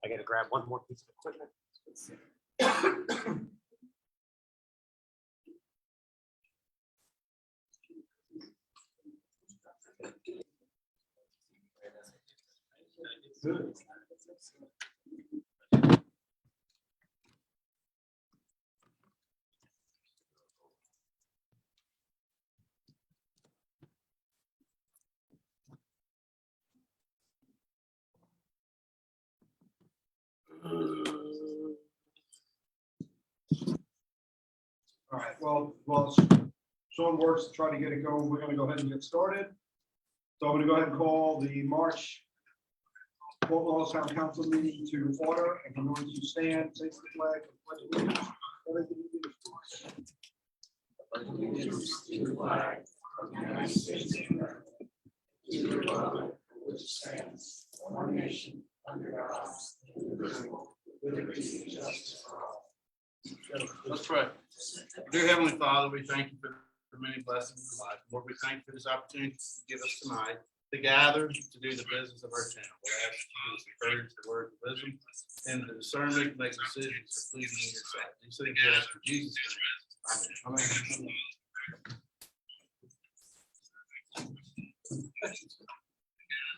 I gotta grab one more piece of equipment. All right, well, Sean works to try to get it going. We're gonna go ahead and get started. So I'm gonna go ahead and call the March Fort Walton Town Council meeting to order, and I'm going to stand, face the flag, and pledge allegiance. Everything you do is Allegiance to the flag of the United States of America, to the republic which stands one nation under God, indivisible, with liberty and justice for all. Let's pray. Dear Heavenly Father, we thank you for the many blessings of life. Lord, we thank you for this opportunity to give us tonight to gather to do the business of our town. We'll ask you to give us the courage, the word of wisdom, and the discernment to make decisions that please you in your sight. These things we ask for Jesus' name. Amen.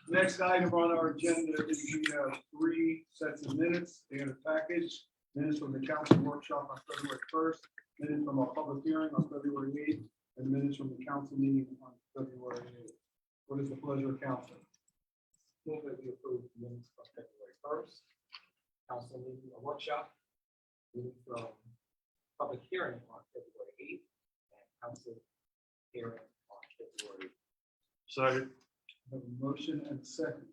Next item on our agenda is we have 3 sets of minutes in a package. Minutes from the council workshop on February 1st, minutes from our public hearing on February 8th, and minutes from the council meeting on February 8th. What is the pleasure of council? Move that we approve the minutes from February 1st, council meeting or workshop, minutes from public hearing on February 8th, and council hearing on February. Second. I have a motion and a second.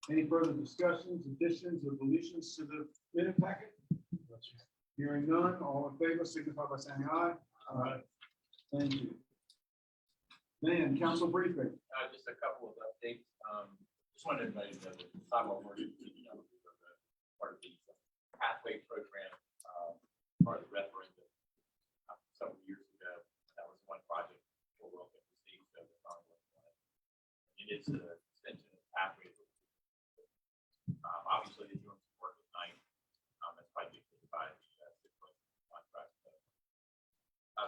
Any further discussions, additions, or deletions to the minute packet? Hearing none, all in favor, signify by saying aye. Aye. Thank you. Dan, council briefing. Just a couple of updates. Just wanted everybody to know that Sidewalk Work is part of the pathway program, part of the referendum several years ago. That was one project we're welcome to see. So it's ongoing. It is an extension of the pathway. Obviously, they're doing some work at night. That's probably by the contract.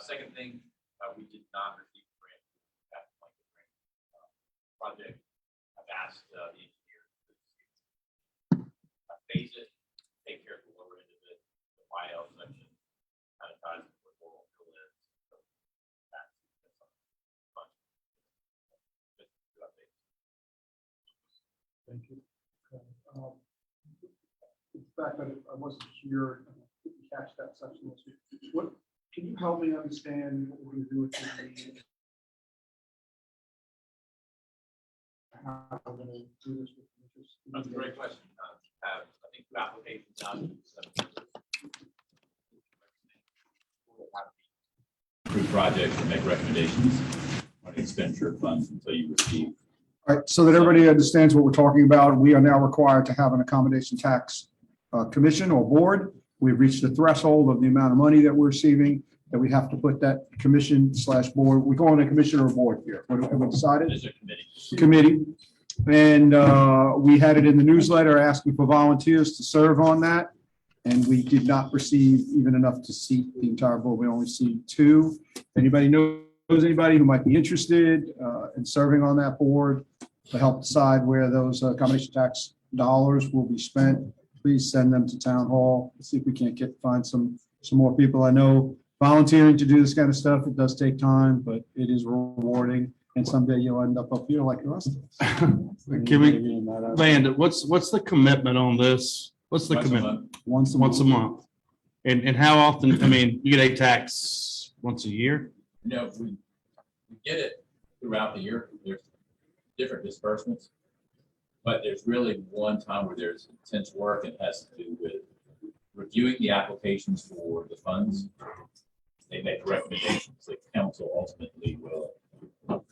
Second thing, we did not receive a grant for that blanket grant project. I've asked the engineer to phase it, take care of the lower end of it, the YL section, kind of ties it with Laurel Hill is. So that's fun. Just two updates. Thank you. In fact, I wasn't here, I didn't catch that section this week. What, can you help me understand what we're going to do with the how we're going to do this with this? That's a great question. Have, I think, 2 applications out. Approved project and make recommendations on expenditure of funds until you receive. All right, so that everybody understands what we're talking about, we are now required to have an accommodation tax commission or board. We've reached the threshold of the amount of money that we're receiving, that we have to put that commission/board. We go on a commission or board here. What have we decided? There's a committee. Committee. And we had it in the newsletter asking for volunteers to serve on that. And we did not receive even enough to seat the entire board. We only received 2. Anybody knows anybody who might be interested in serving on that board to help decide where those accommodation tax dollars will be spent, please send them to town hall. See if we can't find some more people. I know volunteering to do this kind of stuff, it does take time, but it is rewarding. And someday you'll end up here like the rest of us. Can we, Landon, what's the commitment on this? What's the commitment? Once Once a month. And how often, I mean, you get a tax once a year? No, we get it throughout the year. There's different disbursements, but there's really one time where there's intense work. It has to do with reviewing the applications for the funds. They make recommendations. The council ultimately will approve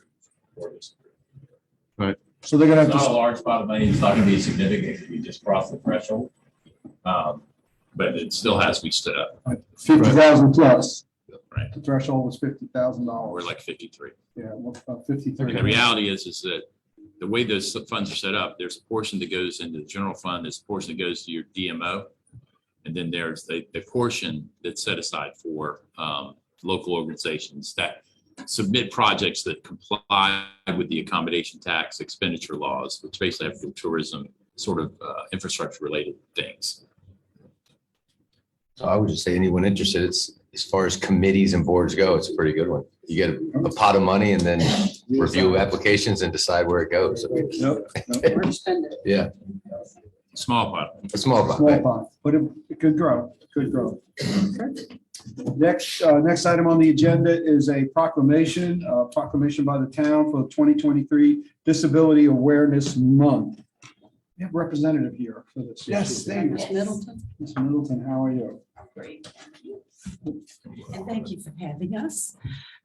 or disapprove. So they're gonna It's have not a to, large pot of money. It's not going to be significant if we just cross the threshold. But it still has to be stood up. 50,000 plus. Right. The threshold was $50,000. We're like 53. Yeah, well, I mean, 53. the reality is that the way those funds are set up, there's a portion that goes into the general fund, there's a portion that goes to your DMO. And then there's the portion that's set aside for local organizations that submit projects that comply with the accommodation tax expenditure laws, which basically have for tourism sort of infrastructure related things. So I would just say anyone interested, it's, as far as committees and boards go, it's a pretty good one. You get a pot of money and then review applications and decide where it goes. Nope, nope. Yeah, Small pot. a small pot. Small pot, but it could grow, could grow. Next item on the agenda is a proclamation by the town for 2023 Disability Awareness Month. We have a representative here for this. Yes, there you go. Middleton. Ms. Middleton, how are you? Great. And thank you for having us.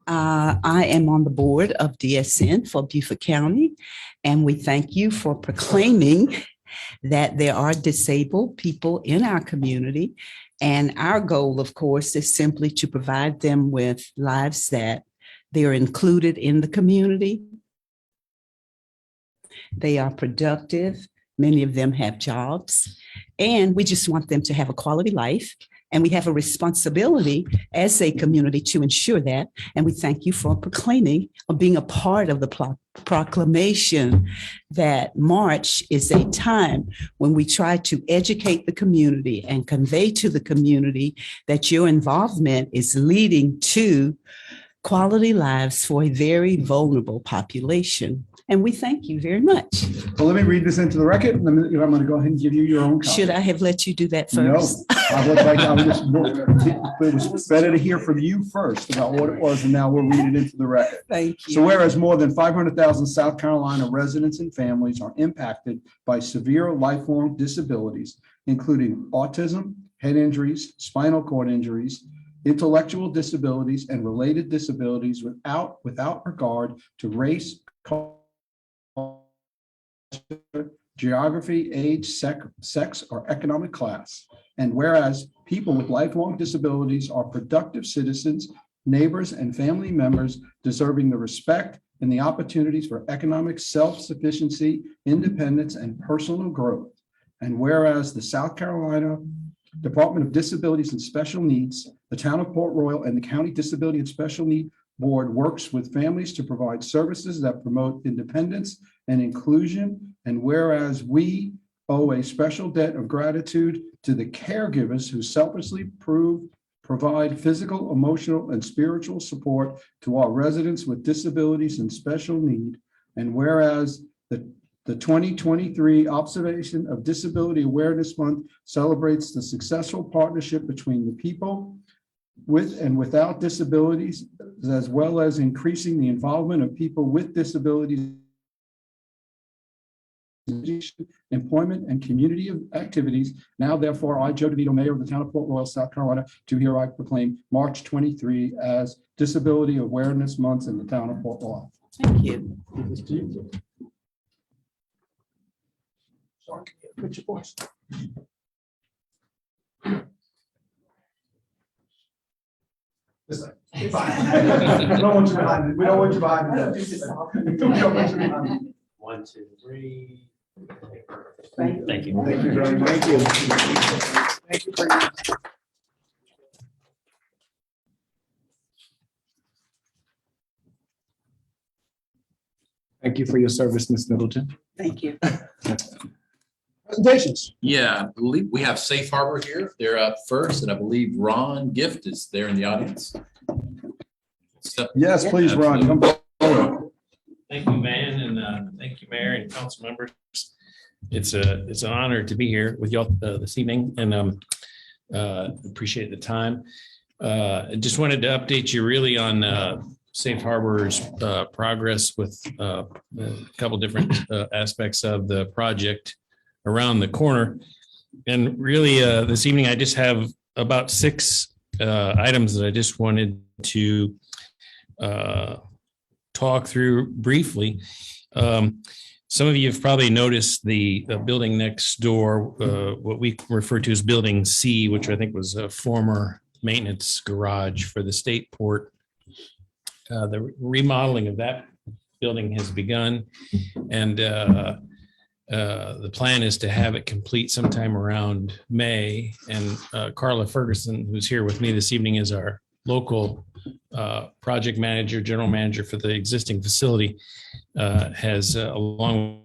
I am on the board of DSN for Beaufort County, and we thank you for proclaiming that there are disabled people in our community. And our goal, of course, is simply to provide them with lives that they are included in the community. They are productive. Many of them have jobs, and we just want them to have a quality life. And we have a responsibility as a community to ensure that. And we thank you for proclaiming or being a part of the proclamation that March is a time when we try to educate the community and convey to the community that your involvement is leading to quality lives for a very vulnerable population. And we thank you very much. Well, let me read this into the record. I'm going to go ahead and give you your own copy. Should I have let you do that No, first? it was better to hear from you first about what it was, and now we'll read it into the record. Thank So you. whereas more than 500,000 South Carolina residents and families are impacted by severe lifelong disabilities, including autism, head injuries, spinal cord injuries, intellectual disabilities, and related disabilities without regard to race, culture, geography, age, sex, or economic class. And whereas people with lifelong disabilities are productive citizens, neighbors, and family members deserving the respect and the opportunities for economic self-sufficiency, independence, and personal growth. And whereas the South Carolina Department of Disabilities and Special Needs, the Town of Port Royal, and the County Disability and Special Need Board works with families to provide services that promote independence and inclusion. And whereas we owe a special debt of gratitude to the caregivers who selflessly provide physical, emotional, and spiritual support to our residents with disabilities and special need. And whereas the 2023 Observation of Disability Awareness Month celebrates the successful partnership between the people with and without disabilities, as well as increasing the involvement of people with disabilities, employment, and community activities. Now, therefore, I, Joe DeVito, Mayor of the Town of Port Royal, South Carolina, do hereby proclaim March 23 as Disability Awareness Month in the Town of Port Royal. Thank you. Put your voice. We don't want you behind it. We don't want you behind it. We don't want you behind it. 1, 2, 3. Thank Thank you. Thank you very much. Thank you. Thank you very much. Thank you for your service, Ms. Middleton. Thank you. Presentations. Yeah, I believe we have Safe Harbor here. They're up first, and I believe Ron Gift is there in the audience. So, Yes, please, Ron. Come forward. Thank you, Van, and thank you, Mayor and council members. It's an honor to be here with y'all this evening, and appreciate the time. I just wanted to update you really on Safe Harbor's progress with a couple different aspects of the project around the corner. And really, this evening, I just have about 6 items that I just wanted to talk through briefly. Some of you have probably noticed the building next door, what we refer to as Building C, which I think was a former maintenance garage for the state port. The remodeling of that building has begun. And the plan is to have it complete sometime around May. And Carla Ferguson, who's here with me this evening, is our local project manager, general manager for the existing facility, has, along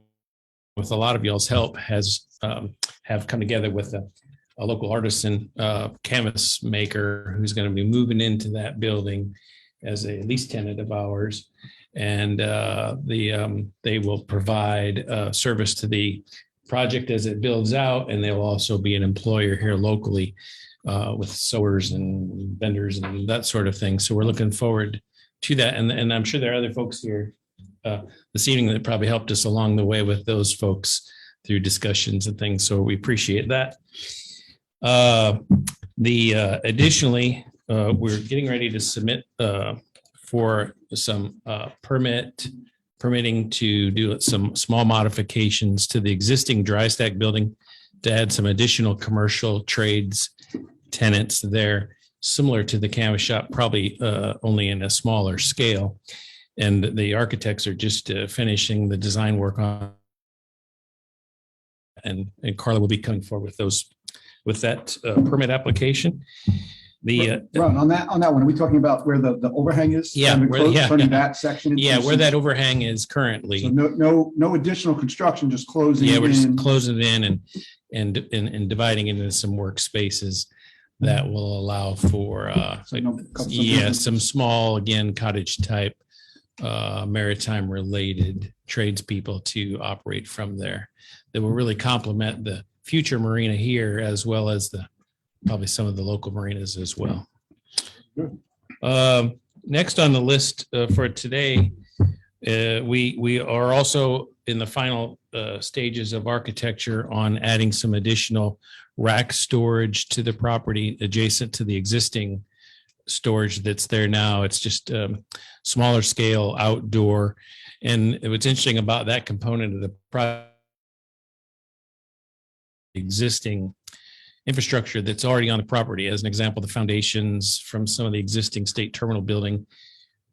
with a lot of y'all's help, have come together with a local artisan canvas maker who's going to be moving into that building as a lease tenant of ours. And they will provide service to the project as it builds out, and they'll also be an employer here locally with sewers and vendors and that sort of thing. So we're looking forward to that. And I'm sure there are other folks here this evening that probably helped us along the way with those folks through discussions and things. So we appreciate that. Additionally, we're getting ready to submit for some permitting to do some small modifications to the existing dry stack building to add some additional commercial trades tenants there, similar to the canvas shop, probably only in a smaller scale. And the architects are just finishing the design work on, and Carla will be coming forward with that permit application. Ron, on that one, are we talking about where the overhang is? Yeah, Turning that section. Yeah, where that overhang is currently. So no additional construction, just closing. Yeah, we're just in. closing it in and dividing it into some workspaces that will allow for some small, again, cottage type maritime related tradespeople to operate from there that will really complement the future marina here, as well as probably some of the local marinas as well. Next on the list for today, we are also in the final stages of architecture on adding some additional rack storage to the property adjacent to the existing storage that's there now. It's just smaller scale outdoor. And what's interesting about that component of the project, existing infrastructure that's already on the property. As an example, the foundations from some of the existing state terminal building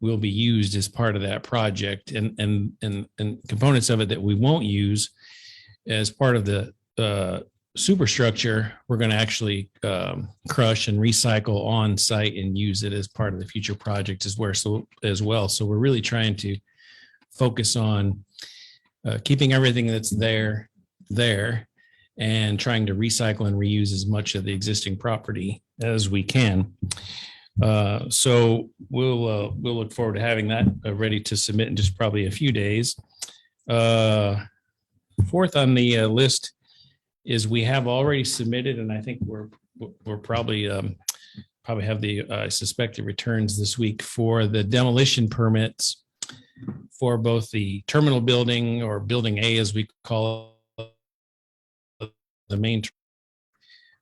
will be used as part of that project, and components of it that we won't use as part of the superstructure, we're going to actually crush and recycle on site and use it as part of the future project as well. So we're really trying to focus on keeping everything that's there, and trying to recycle and reuse as much of the existing property as we can. So we'll look forward to having that ready to submit in just probably a few days. Fourth on the list is we have already submitted, and I think we're probably have I suspect the returns this week for the demolition permits for both the terminal building, or building A as we call it, the main.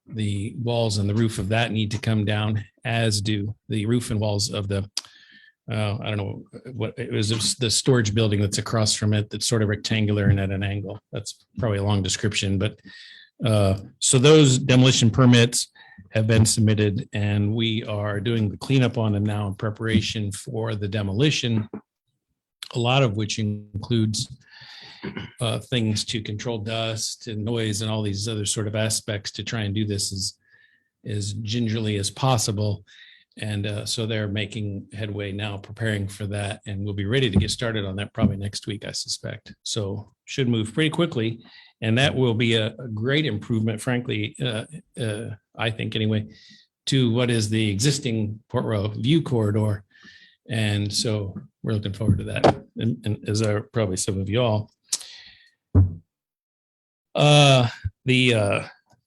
The walls and the roof of that need to come down, as do the roof and walls of the I don't know what it was, the storage building that's across from it, that's sort of rectangular and at an angle. That's probably a long description, but so those demolition permits have been submitted, and we are doing the cleanup on them now in preparation for the demolition, a lot of which includes things to control dust and noise and all these other sort of aspects to try and do this as gingerly as possible. And so they're making headway now, preparing for that, and we'll be ready to get started on that probably next week, I suspect. So should move pretty quickly, and that will be a great improvement, frankly, I think anyway, to what is the existing Port Royal view corridor. And so we're looking forward to that, and as are probably some of y'all.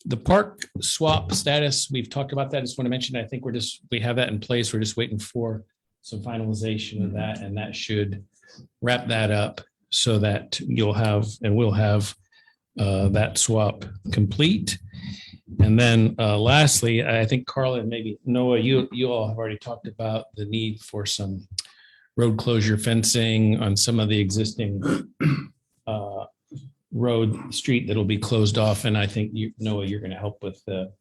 The park swap status, we've talked about that. I just want to mention, I think we have that in place. We're just waiting for some finalization of that, and that should wrap that up so that you'll have, and we'll have that swap complete. And then lastly, I think Carla and maybe Noah, you all have already talked about the need for some road closure fencing on some of the existing street that'll be closed off. And I think Noah, you're going to help with the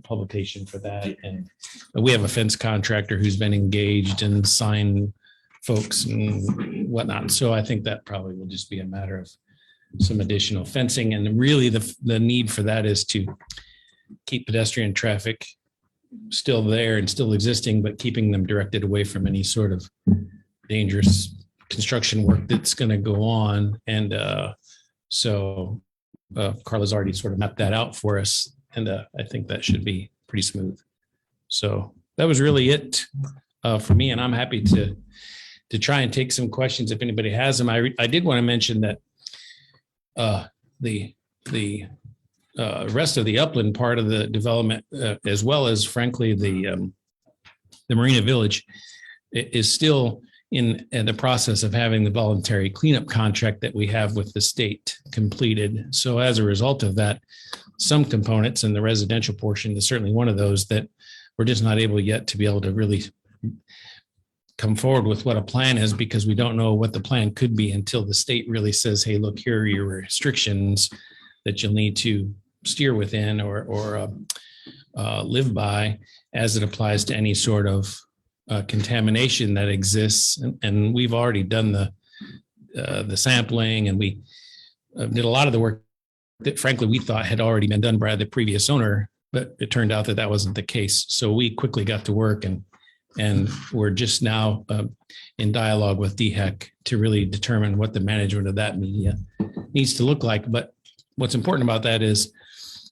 publication for that. And we have a fence contractor who's been engaged and signed folks and whatnot. So I think that probably will just be a matter of some additional fencing. And really the need for that is to keep pedestrian traffic still there and still existing, but keeping them directed away from any sort of dangerous construction work that's going to go on. And so Carla's already sort of mapped that out for us. And I think that should be pretty smooth. So that was really it for me. And I'm happy to try and take some questions if anybody has them. I did want to mention that the rest of the upland part of the development, as well as frankly, the Marina Village is still in the process of having the voluntary cleanup contract that we have with the state completed. So as a result of that, some components in the residential portion is certainly one of those that we're just not able yet to be able to really come forward with what a plan is, because we don't know what the plan could be until the state really says, hey, look, here are your restrictions that you'll need to steer within or live by as it applies to any sort of contamination that exists. And we've already done the sampling, and we did a lot of the work that frankly we thought had already been done by the previous owner, but it turned out that that wasn't the case. So we quickly got to work, and we're just now in dialogue with DHEC to really determine what the management of that media needs to look like. But what's important about that is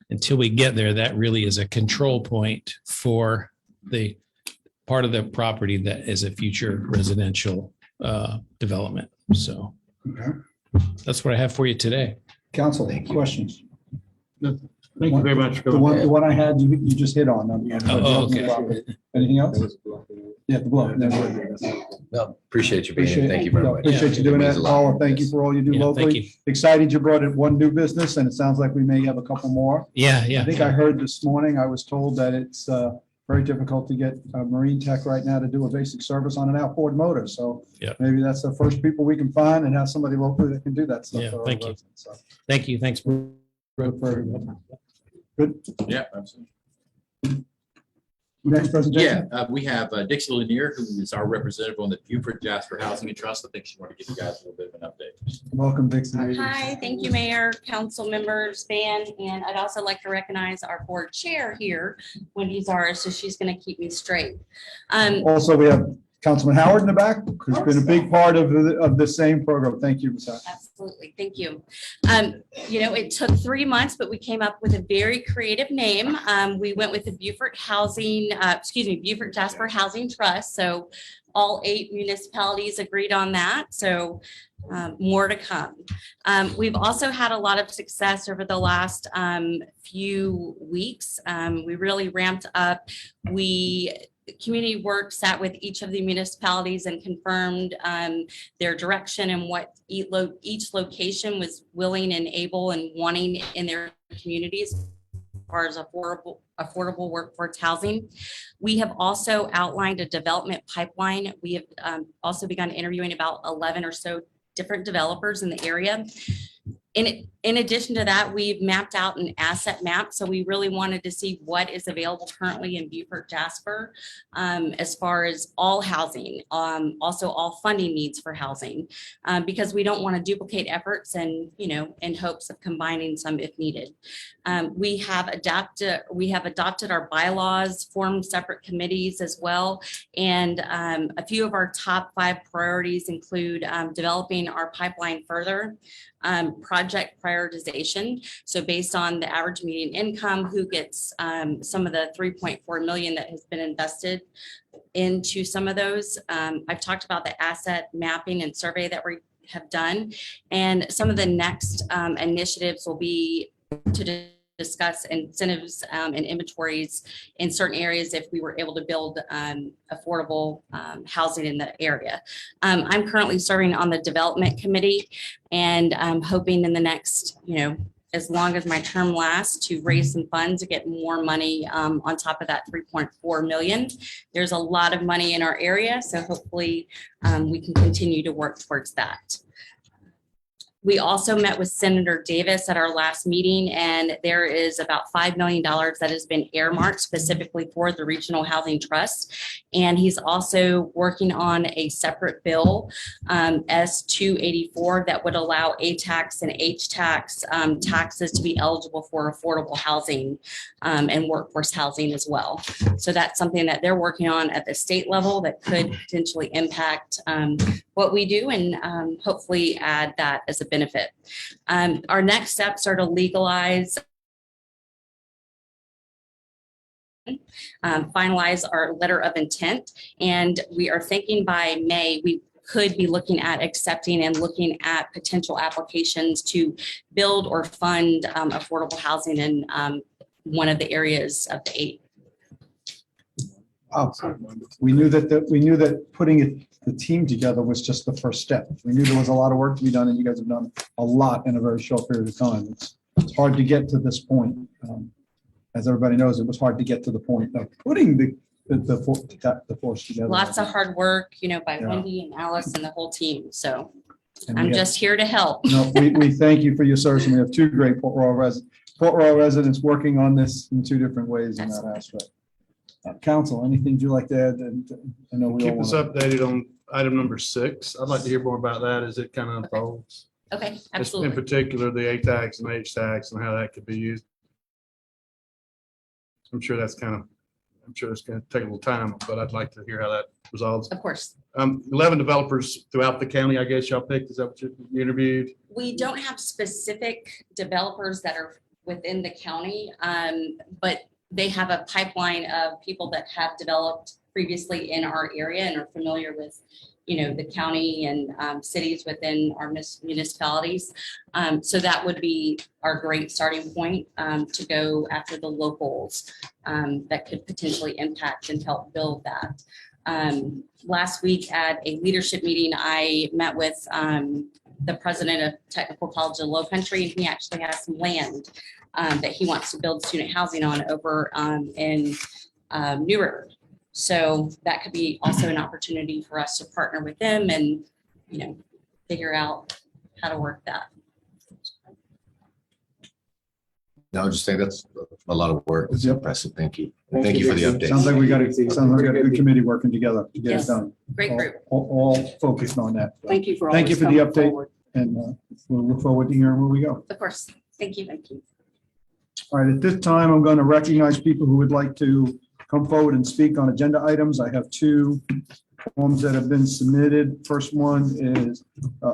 until we get there, that really is a control point for the part of the property that is a future residential development. So Okay. that's what I have for you today. Council, questions? Thank you very much. The one I had, you just hit on. Okay. Anything else? Yeah, the blow. No, appreciate you being here. Thank you very much. Appreciate you doing It means that, a lot. Paul, and thank you for all you do Yeah, thank locally. you. Excited you brought in one new business, and it sounds like we may have a couple more. Yeah, I think I heard this morning, I was told that it's very difficult to get Marine Tech right now to do a basic service on an outboard motor. So Yeah. maybe that's the first people we can find and have somebody locally that can do that stuff. Yeah, for our thank you. residents. So, Thank you. Thanks. good for everybody. Good. Yeah, absolutely. Next presentation. Yeah, we have Dixie Lanier, who is our representative on the Beaufort Jasper Housing and Trust. I think she wanted to give you guys a little bit of an update. Welcome, Dixie. Hi, thank you, Mayor, council members, Van, and I'd also like to recognize our board chair here, Wendy Zara, so she's going to keep me straight. Also, we have Councilman Howard in the back, who's been a big part of the same program. Thank you, Ms. Howard. Absolutely, thank you. It took 3 months, but we came up with a very creative name. We went with the Beaufort Jasper Housing Trust. So all 8 municipalities agreed on that. So more to come. We've also had a lot of success over the last few weeks. We really ramped up. Community work sat with each of the municipalities and confirmed their direction and what each location was willing and able and wanting in their communities as far as affordable workforce housing. We have also outlined a development pipeline. We have also begun interviewing about 11 or so different developers in the area. In addition to that, we've mapped out an asset map. So we really wanted to see what is available currently in Beaufort Jasper as far as all housing, also all funding needs for housing, because we don't want to duplicate efforts and, in hopes of combining some if needed. We have adopted our bylaws, formed separate committees as well. And a few of our top 5 priorities include developing our pipeline further, project prioritization. So based on the average median income, who gets some of the 3.4 million that has been invested into some of those. I've talked about the asset mapping and survey that we have done. And some of the next initiatives will be to discuss incentives and inventories in certain areas if we were able to build affordable housing in the area. I'm currently serving on the development committee, and I'm hoping in the next, as long as my term lasts, to raise some funds to get more money on top of that 3.4 million. There's a lot of money in our area, so hopefully we can continue to work towards that. We also met with Senator Davis at our last meeting, and there is about $5 million that has been earmarked specifically for the Regional Housing Trust. And he's also working on a separate bill, S-284, that would allow A-tax and H-tax taxes to be eligible for affordable housing and workforce housing as well. So that's something that they're working on at the state level that could potentially impact what we do and hopefully add that as a benefit. Our next steps are to legalize, finalize our letter of intent, and we are thinking by May we could be looking at accepting and looking at potential applications to build or fund affordable housing in one of the areas of the 8. We knew that putting the team together was just the first step. We knew there was a lot of work to be done, and you guys have done a lot in a very short period of time. It's hard to get to this point. As everybody knows, it was hard to get to the point of putting the force together. Lots of hard work, by Yeah. Wendy and Alice and the whole team. So And I'm we have- just here to help. No, we thank you for your service, and we have 2 great Port Royal residents working on this in 2 different ways in that aspect. Council, anything you'd like to add? And I know we all Keep us want updated on item number 6. I'd like to hear more about that as it kind of unfolds. Okay, In absolutely. particular, the A-tax and H-tax and how that could be used. I'm sure it's going to take a little time, but I'd like to hear how that resolves. Of course. 11 developers throughout the county, I guess y'all picked. Is that what you interviewed? We don't have specific developers that are within the county, but they have a pipeline of people that have developed previously in our area and are familiar with, the county and cities within our municipalities. So that would be our great starting point to go after the locals that could potentially impact and help build that. Last week at a leadership meeting, I met with the president of Technical College of Low Country, and he actually has some land that he wants to build student housing on over in New River. So that could be also an opportunity for us to partner with them and, figure out how to work that. No, I would just think that's a lot of work. It's Yep. impressive. Thank you. And thank you for the Sounds update. like we got a good committee working together to get it Yes. done. Great group. All focused on that. Thank you for Thank you always for the coming update. forward. And we'll look forward to hearing where we go. Of course. Thank you. Thank you. All right, at this time, I'm going to recognize people who would like to come forward and speak on agenda items. I have 2 forms that have been submitted. First one is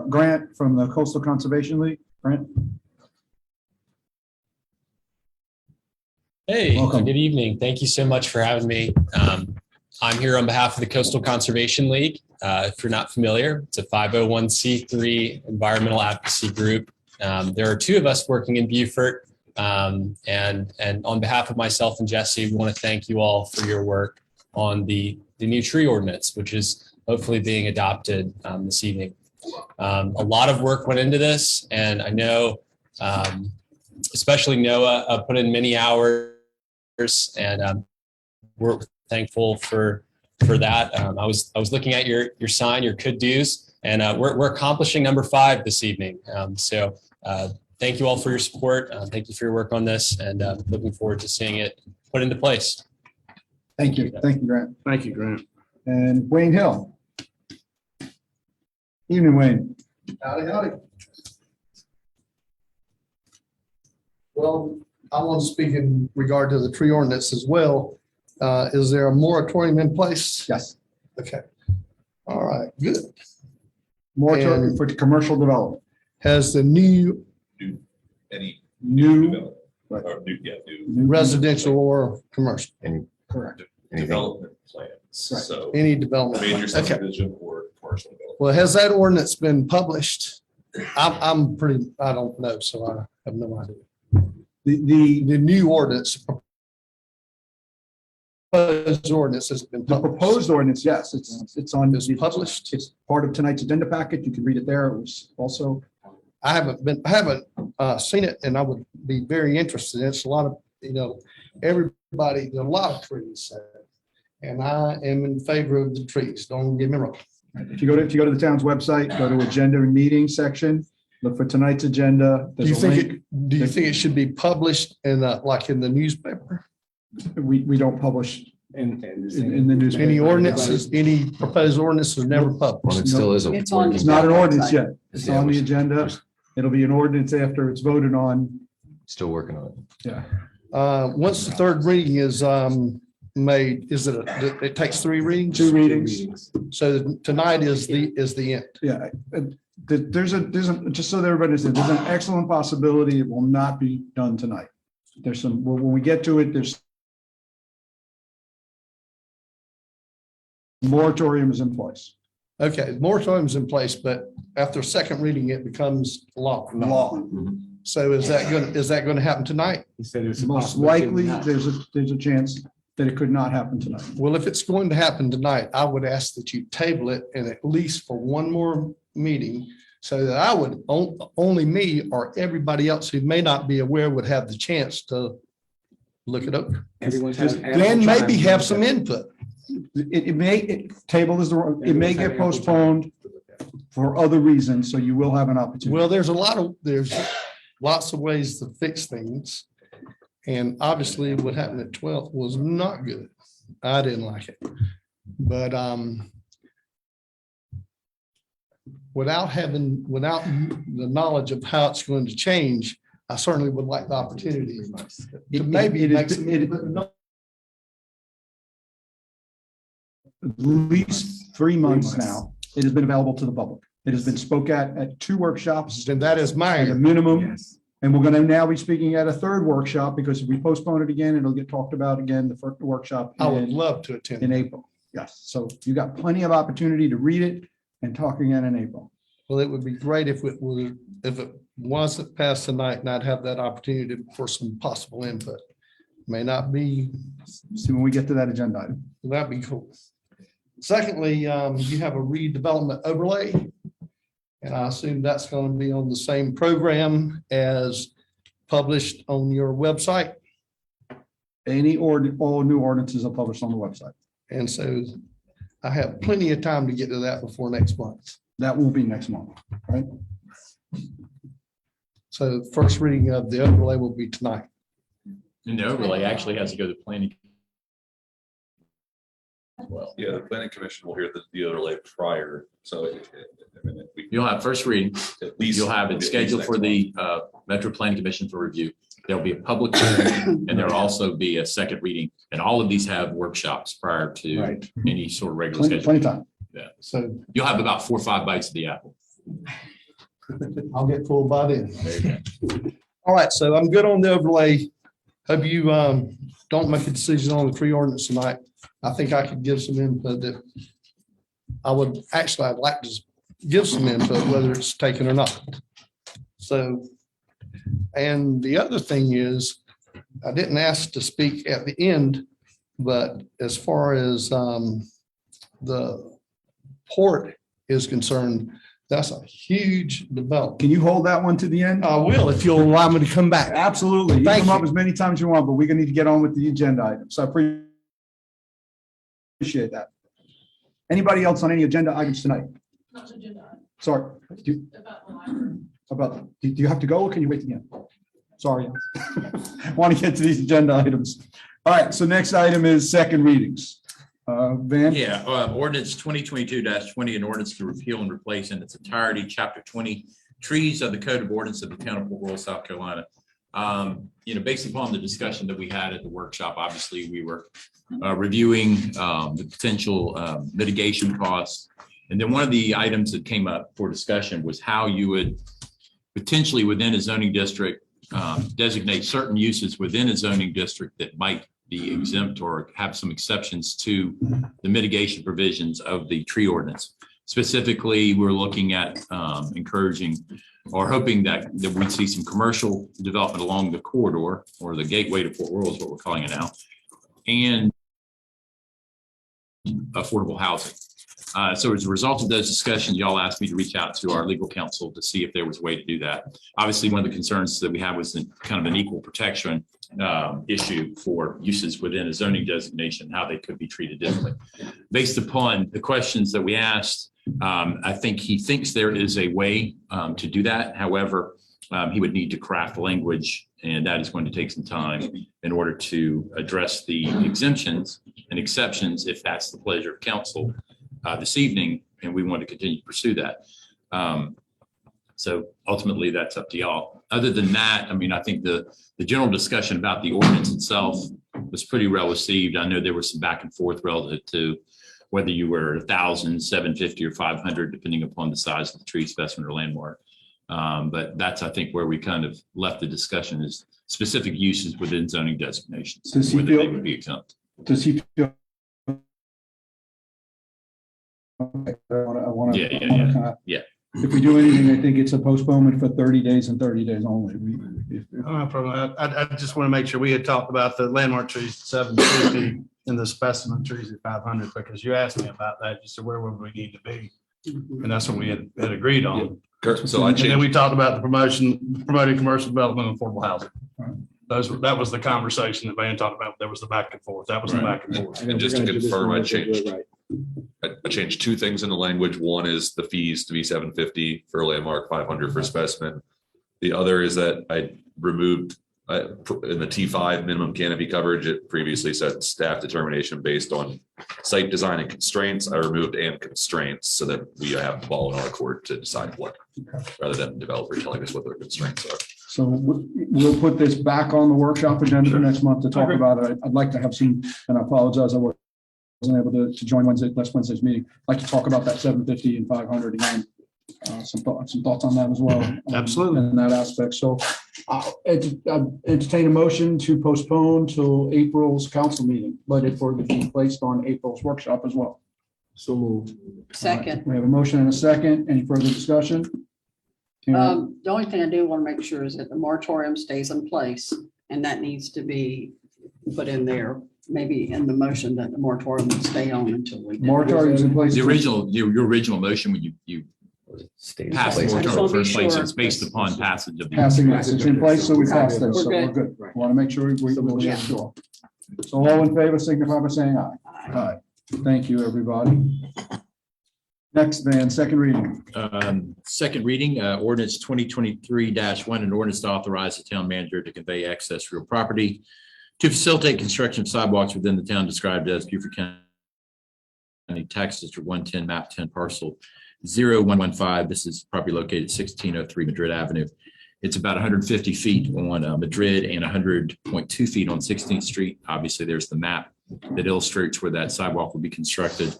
Grant from the Coastal Conservation League. Grant? Hey, Welcome. good evening. Thank you so much for having me. I'm here on behalf of the Coastal Conservation League. If you're not familiar, it's a 501c3 environmental advocacy group. There are 2 of us working in Beaufort. And on behalf of myself and Jesse, we want to thank you all for your work on the new tree ordinance, which is hopefully being adopted this evening. A lot of work went into this, and I know especially Noah put in many hours, and we're thankful for that. I was looking at your sign, your could do's, and we're accomplishing number 5 this evening. So thank you all for your support. Thank you for your work on this, and looking forward to seeing it put into place. Thank you. Thank you, Grant. Thank you, Grant. And Wayne Hill. Evening, Wayne. Howdy. Well, I want to speak in regard to the tree ordinance as well. Is there a moratorium in place? Yes. Okay. All right, good. Moratorium And- for commercial development. Has the new Any New. development, Right. or new, yeah, new new- residential or commercial, Correct. Anything? development plans, Right. so any development? major Okay. subdivision or commercial development. Well, has that ordinance been published? I don't know, so I have no idea. The new ordinance. Proposed ordinance has been The published. proposed ordinance, yes, it's on. Is published? It's part of tonight's agenda packet. You can read it there. It was also, I haven't seen it, and I would be very interested. It's a lot of, everybody, there's a lot of trees. And I am in favor of the trees. Don't get me wrong. if you go to the town's website, go to agenda and meeting section, Look for tonight's agenda. Do you There's a think link. do you think it should be published in like in the newspaper? We don't publish And in the newspaper. Any ordinances, any proposed ordinances never Well, published? it still is. It's on- It's not an ordinance yet. It's Yeah, on the we're- agenda. It'll be an ordinance after it's voted on. Still working on it. Yeah. Once the third reading is made, is it takes 3 readings? 2 readings. So tonight is the end. Yeah. There's just so that everybody knows, there's an excellent possibility it will not be done tonight. There's some, when we get to it, there's moratorium is in place. Okay, moratorium's in place, but after second reading, it becomes law. Law. So is that going to happen tonight? He said it's Most possible. likely, there's a chance that it could not happen tonight. Well, if it's going to happen tonight, I would ask that you table it and at least for one more meeting so that I would, only me or everybody else who may not be aware would have the chance to look it over. Everyone's had ample Then maybe time. have some input. Table is the, it may get postponed for other reasons, so you will have an opportunity. Well, there's lots of ways to fix things. And obviously what happened at 12 was not good. I didn't like it. But without the knowledge of how it's going to change, I certainly would like the opportunity to maybe make some input. At least 3 months now, it has been available to the public. It has been spoke at 2 workshops And that is at a mine. minimum. Yes. And we're going to now be speaking at a 3rd workshop because if we postpone it again, it'll get talked about again, the first workshop I would in love to attend. April. Yes. So you got plenty of opportunity to read it and talk again in April. Well, it would be great if it wasn't passed tonight and I'd have that opportunity for some possible input. May not be, See when we get to that agenda item. that'd be cool. Secondly, you have a redevelopment overlay. And I assume that's going to be on the same program as published on your website. All new ordinances are published on the website. And so I have plenty of time to get to that before next month. That will be next month, right? So the first reading of the overlay will be tonight. And the overlay actually has to go to planning. Well, yeah, the planning commission will hear the overlay prior, so You'll have first reading. at least. You'll have it at least scheduled next for month. the Metro Planning Commission for review. There'll be a public hearing and there'll also be a second reading. And all of these have workshops prior to Right. any sort of regular Plenty schedule. time. So You'll have about 4 or 5 bites of the apple. I'll get full by then. There you go. All right, so I'm good on the overlay. Hope you don't make a decision on the tree ordinance tonight. I think I could give some input that I'd like to give some input, whether it's taken or not. So, and the other thing is, I didn't ask to speak at the end, but as far as the port is concerned, that's a huge development. Can you hold that one to the end? I will, if you'll allow me to come back. Absolutely. You Thank come up you. as many times as you want, but we're gonna need to get on with the agenda items. So I appreciate that. Anybody else on any agenda items tonight? Sorry. Do you have to go or can you wait again? Sorry. Want to get to these agenda items. All right, so next item is second readings. Van? Yeah, ordinance 2022-20, an ordinance to repeal and replace in its entirety, chapter 20, trees of the Code of Ordinance of the Town of Port Royal, South Carolina. Based upon the discussion that we had at the workshop, obviously, we were reviewing the potential mitigation costs. And then one of the items that came up for discussion was how you would potentially within a zoning district designate certain uses within a zoning district that might be exempt or have some exceptions to the mitigation provisions of the tree ordinance. Specifically, we're looking at encouraging or hoping that we'd see some commercial development along the corridor or the gateway to Port Royal is what we're calling it now, and affordable housing. So as a result of those discussions, y'all asked me to reach out to our legal counsel to see if there was a way to do that. Obviously, one of the concerns that we had was kind of an equal protection issue for uses within a zoning designation, how they could be treated differently. Based upon the questions that we asked, I think he thinks there is a way to do that. However, he would need to craft language, and that is going to take some time in order to address the exemptions and exceptions, if that's the pleasure of council this evening, and we want to continue to pursue that. So ultimately, that's up to y'all. Other than that, I mean, I think the general discussion about the ordinance itself was pretty well received. I know there was some back and forth relative to whether you were 1,000, 750, or 500, depending upon the size of the tree specimen or landmark. But that's, I think, where we kind of left the discussion is specific uses within zoning designations, Does he whether they feel- would be exempt. Does he feel? I want Yeah, to. yeah. If we do anything, I think it's a postponement for 30 days and 30 days only. No problem. I just want to make sure we had talked about the landmark trees at 750 and the specimen trees at 500, because you asked me about that. You said, where would we need to be? And that's what we had agreed on. So I And then changed, we talked about the promoting commercial development and affordable housing. That was the conversation that Van talked about. There was the back and forth. That was the back and forth. and just to confirm, I changed two things in the language. One is the fees to be 750 for a landmark, 500 for specimen. The other is that I removed in the T5 minimum canopy coverage, it previously said staff determination based on site design and constraints. I removed and constraints so that we have the ball in our court to decide what, rather than developer telling us what their constraints are. So we'll put this back on the workshop agenda for next month to talk about it. I'd like to have some, and I apologize, I wasn't able to join last Wednesday's meeting. I'd like to talk about that 750 and 500 again. Some thoughts on that as well. Absolutely. In that aspect. So I'll entertain a motion to postpone till April's council meeting, but it will be placed on April's workshop as well. So moved. Second. We have a motion and a second. Any further discussion? The only thing I do want to make sure is that the moratorium stays in place, and that needs to be put in there, maybe in the motion that the moratorium would stay on until we. Moratorium's in place. The original, your original motion, when you Stays pass the in place. I just moratorium wanna be first place, sure. it's based upon passage of the. Passing this is in place, so we passed this, so We're we're good. Want to make sure we're Yeah. sure. So all in favor, signify by saying aye. Aye. Thank you, everybody. Next, Van, second reading. Second reading, ordinance 2023-1, an ordinance to authorize the town manager to convey excess real property to facilitate construction of sidewalks within the town described as Beaufort County Tax District 110, map 10, parcel 0115. This is property located at 1603 Madrid Avenue. It's about 150 feet on Madrid and 100.2 feet on 16th Street. Obviously, there's the map that illustrates where that sidewalk will be constructed,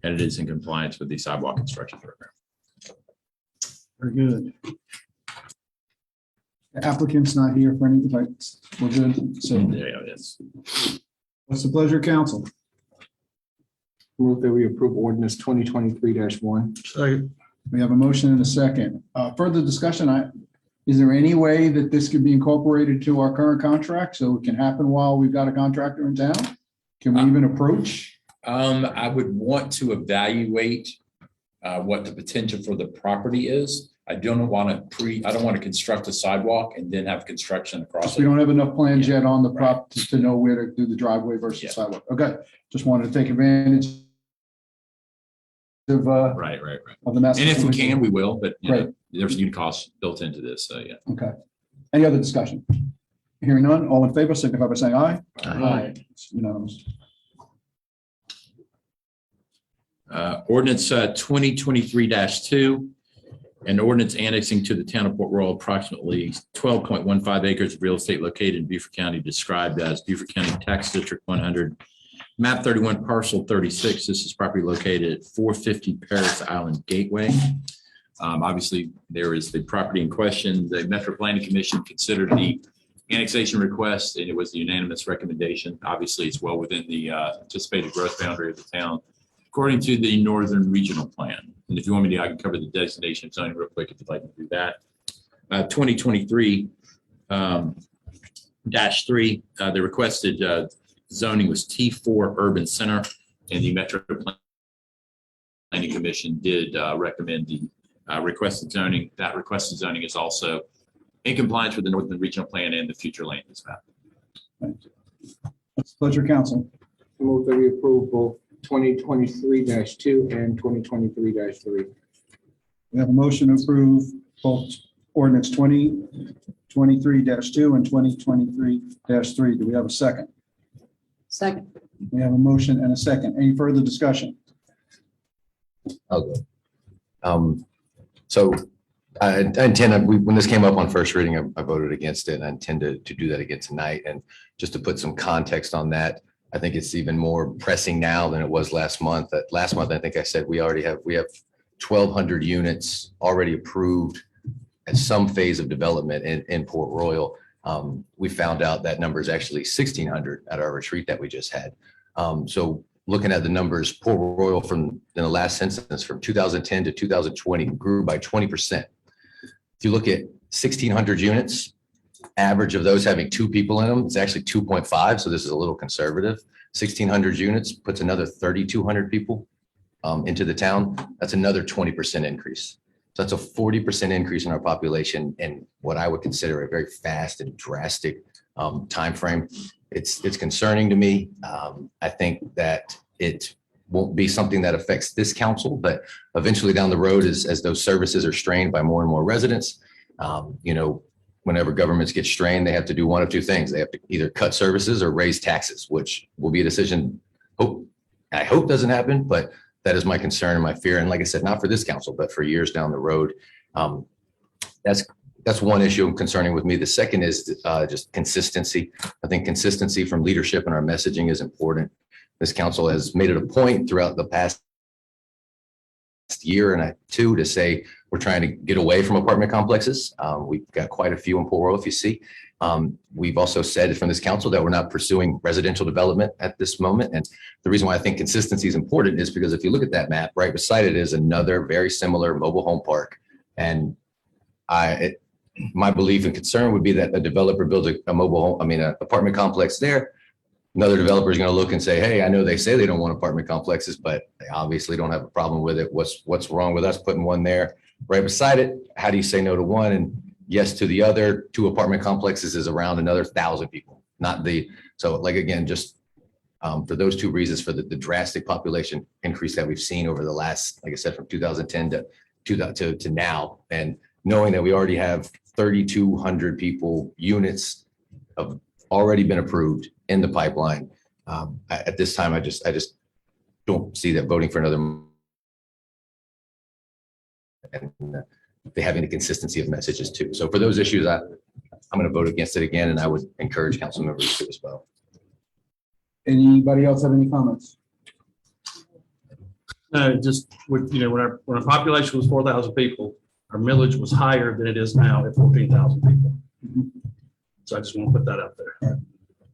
and it is in compliance with the sidewalk construction program. Very good. The applicant's not here for anything, like, we're good. So Yeah, yes. what's the pleasure, of council? Move that we approve ordinance 2023-1. So We have a motion and a second. Further discussion, is there any way that this could be incorporated to our current contract so it can happen while we've got a contractor in town? Can we even approach? I would want to evaluate what the potential for the property is. I don't want to construct a sidewalk and then have construction across We it. don't have enough plans yet on the prop to know where to do the driveway versus Yeah. sidewalk. Okay, just wanted to take advantage of Right. of the master. And if we plan. can, we will, but you know, Right. there's unit costs built into this, so yeah. Okay. Any other discussion? Hearing none, all in favor, signify by saying aye. It's unanimous. Ordinance 2023-2, an ordinance annexing to the town of Port Royal approximately 12.15 acres of real estate located in Beaufort County described as Beaufort County Tax District 100, map 31, parcel 36. This is property located at 450 Paris Island Gateway. Obviously, there is the property in question. The Metro Planning Commission considered the annexation request, and it was the unanimous recommendation. Obviously, it's well within the anticipated growth boundary of the town, according to the Northern Regional Plan. And if you want me to, I can cover the designation of zoning real quick if you'd like to do that. 2023-3, the requested zoning was T4 Urban Center, and the Metro Planning Commission did recommend the requested zoning. That requested zoning is also in compliance with the Northern Regional Plan and the future land use map. Thank you. Pleasure, council. I move that we approve both 2023-2 and 2023-3. We have a motion to approve both ordinance 2023-2 and 2023-3. Do we have a second? Second. We have a motion and a second. Any further discussion? I'll go. So I intend, when this came up on first reading, I voted against it, and I intend to do that again tonight. And just to put some context on that, I think it's even more pressing now than it was last month. Last month, I think I said we have 1,200 units already approved at some phase of development in Port Royal. We found out that number is actually 1,600 at our retreat that we just had. So looking at the numbers, Port Royal in the last census from 2010 to 2020 grew by 20%. If you look at 1,600 units, average of those having 2 people in them, it's actually 2.5. So this is a little conservative. 1,600 units puts another 3,200 people into the town. That's another 20% increase. So that's a 40% increase in our population in what I would consider a very fast and drastic timeframe. It's concerning to me. I think that it won't be something that affects this council, but eventually down the road, as those services are strained by more and more residents, whenever governments get strained, they have to do one of two things. They have to either cut services or raise taxes, which will be a decision I hope doesn't happen, but that is my concern and my fear. And like I said, not for this council, but for years down the road. That's one issue concerning with me. The second is just consistency. I think consistency from leadership and our messaging is important. This council has made it a point throughout the past year and two to say we're trying to get away from apartment complexes. We've got quite a few in Port Royal, if you see. We've also said from this council that we're not pursuing residential development at this moment. And the reason why I think consistency is important is because if you look at that map, right beside it is another very similar mobile home park. And my belief and concern would be that a developer builds a mobile home, an apartment complex there. Another developer is going to look and say, hey, I know they say they don't want apartment complexes, but they obviously don't have a problem with it. What's wrong with us putting one there right beside it? How do you say no to one and yes to the other? 2 apartment complexes is around another 1,000 people, so again, just for those 2 reasons, for the drastic population increase that we've seen over the last, like I said, from 2010 to now, and knowing that we already have 3,200 units have already been approved in the pipeline. At this time, I just don't see that voting for another. And they have any consistency of messages too. So for those issues, I'm going to vote against it again, and I would encourage council members to as well. Anybody else have any comments? Just when our population was 4,000 people, our millage was higher than it is now at 14,000 people. So I just want to put that out there.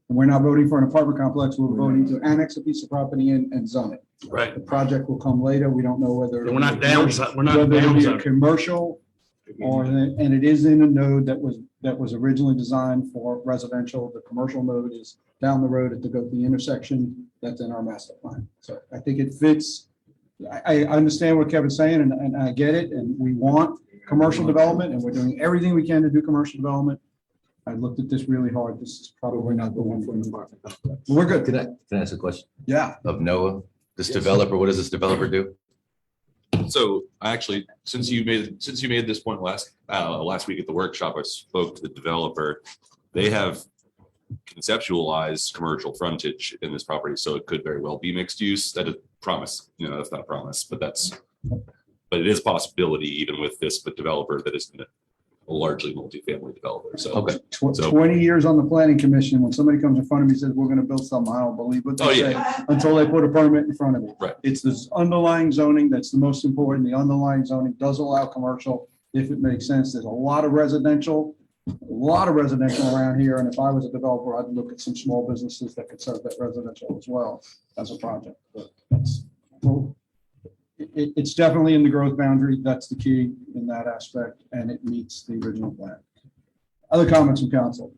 And we're not voting for an apartment complex. We're voting to annex a piece of property and zone it. Right. The project will come later. We don't know whether We're not down. We're not whether it'll down. be a zone. commercial and it is in a node that was originally designed for residential. The commercial node is down the road at the intersection that's in our master plan. So I think it fits. I understand what Kevin's saying and I get it. And we want commercial development and we're doing everything we can to do commercial development. I looked at this really hard. This is probably not the one for an apartment complex. We're good. Can I ask a question Yeah. of Noah? This developer, what does this developer do? So actually, since you made this point last week at the workshop, I spoke to the developer. They have conceptualized commercial frontage in this property, so it could very well be mixed use. That is promise, that's not a promise, but it is a possibility even with this developer that is a largely multifamily developer. So Okay. 20 years on the planning commission. When somebody comes in front of me and says, we're going to build something, I don't believe what they say until they put a permit in front of me. Right. It's this underlying zoning that's the most important. The underlying zoning does allow commercial if it makes sense. There's a lot of residential around here. And if I was a developer, I'd look at some small businesses that could serve that residential as well as a project. But it's definitely in the growth boundary. That's the key in that aspect, and it meets the original plan. Other comments from council?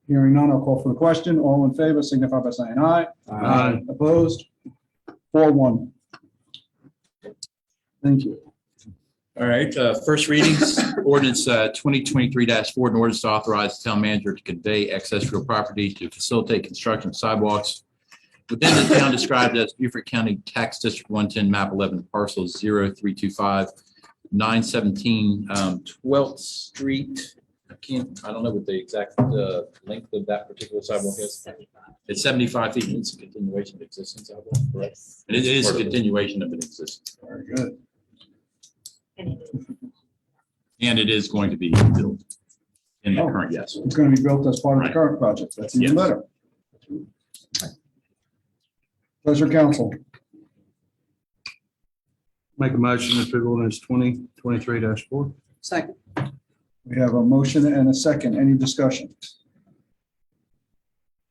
Hearing none, I'll call for the question. All in favor, signify by saying aye. Aye. Opposed? 4-1. Thank you. All right, first readings, ordinance 2023-4, an ordinance to authorize the town manager to convey excess real property to facilitate construction of sidewalks within the town described as Beaufort County Tax District 110, map 11, parcels 0325, 917 12th Street. I don't know what the exact length of that particular sidewalk is. It's 75 feet. It's a continuation of existing sidewalk, correct? And it is a continuation of an existing. Very good. And it is going to be built in the current, yes. It's going to be built as part of the Right. current project. That's even Yes. better. Pleasure, council. Make a motion to approve ordinance 2023-4. Second. We have a motion and a second. Any discussion?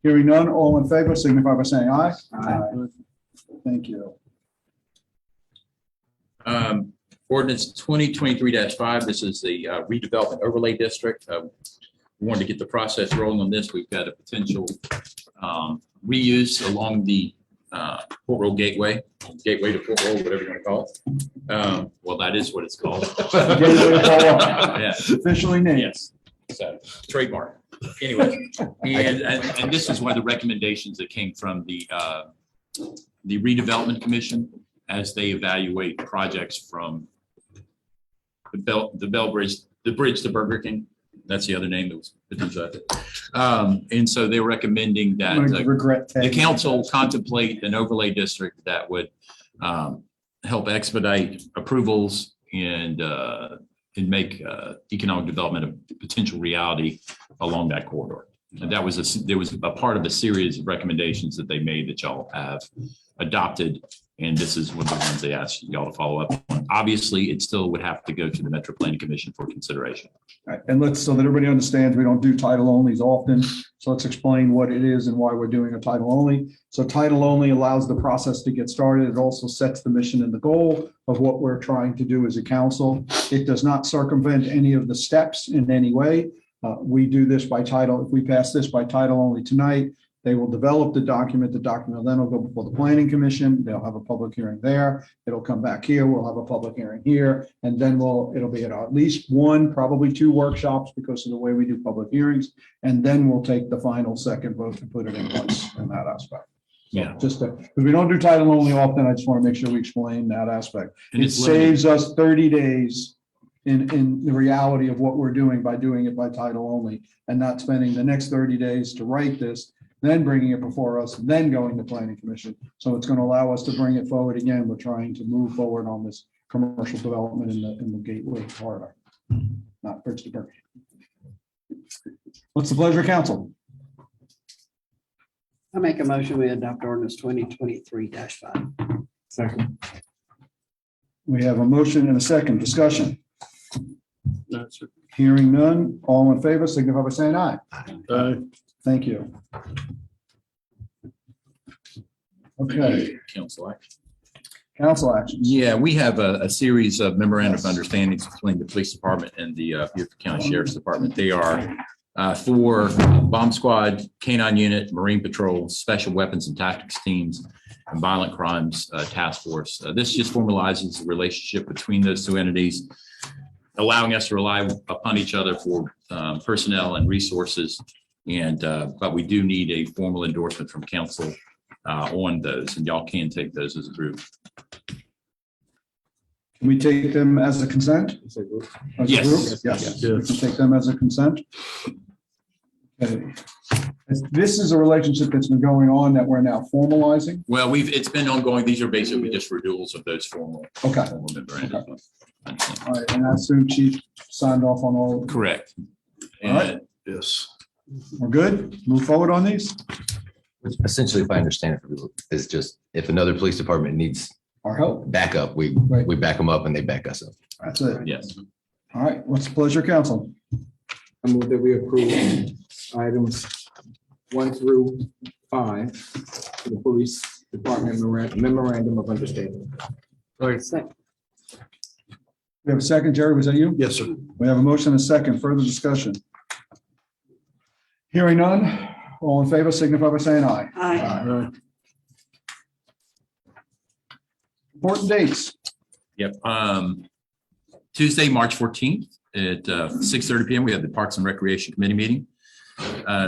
Hearing none, all in favor, signify by saying aye. Aye. Thank you. Ordinance 2023-5, this is the redevelopment overlay district. We wanted to get the process rolling on this. We've got a potential reuse along the Port Royal gateway to Port Royal, whatever you want to call it. Well, that is what it's called. Yeah. Officially named. Yes, so trademark. Anyway, and this is one of the recommendations that came from the redevelopment commission as they evaluate projects from the Bell Bridge, the bridge to Burger King. That's the other name that was potentially. And so they're recommending that I regret the tagging. council contemplate an overlay district that would help expedite approvals and make economic development a potential reality along that corridor. And that was there was a part of a series of recommendations that they made that y'all have adopted. And this is one of the ones they asked y'all to follow up on. Obviously, it still would have to go to the Metro Planning Commission for consideration. Right, and so that everybody understands, we don't do title onlys often. So let's explain what it is and why we're doing a title only. So title only allows the process to get started. It also sets the mission and the goal of what we're trying to do as a council. It does not circumvent any of the steps in any way. We do this by title. If we pass this by title only tonight, they will develop the document. The document then will go before the planning commission. They'll have a public hearing there. It'll come back here. We'll have a public hearing here. And then it'll be at least one, probably two workshops because of the way we do public hearings. And then we'll take the final second vote to put it in place in that aspect. Yeah. Just because we don't do title only often, I just want to make sure we explain that aspect. And It it's limited. saves us 30 days in the reality of what we're doing by doing it by title only and not spending the next 30 days to write this, then bringing it before us, then going to planning commission. So it's going to allow us to bring it forward again. We're trying to move forward on this commercial development in the gateway corridor, not bridge to Burger. What's the pleasure of council? I make a motion, we adopt ordinance 2023-5. Second. We have a motion and a second discussion. Hearing none, all in favor, signify by saying aye. Thank you. Okay, Council action. council actions. Yeah, we have a series of memorandum of understandings between the police department and the Beaufort County Sheriff's Department. They are for bomb squad, K-9 unit, Marine Patrol, special weapons and tactics teams, and violent crimes task force. This just formalizes the relationship between those two entities, allowing us to rely upon each other for personnel and resources. And but we do need a formal endorsement from council on those, and y'all can take those as a group. Can we take them as a consent? As a group? Yes. Yes, we can take them as a consent. Okay. This is a relationship that's been going on that we're now formalizing. Well, it's been ongoing. These are basically just renewals of those formal. Okay. Formal memorandum. All right, and I assume chief signed off on all. Correct. All right. And Yes. We're good? Move forward on these? Essentially, if I understand it, it's just if another police department needs Our help. backup, we back them up and they back us up. That's it. yes. All right, what's the pleasure, of council? I move that we approve items 1 through 5 for the police department memorandum of understanding. Second. We have a second, Jerry, was that you? Yes, sir. We have a motion and a second, further discussion. Hearing none, all in favor, signify by saying aye. Aye. Important dates. Yep. Tuesday, March 14th at 6:30 PM, we have the Parks and Recreation Committee meeting.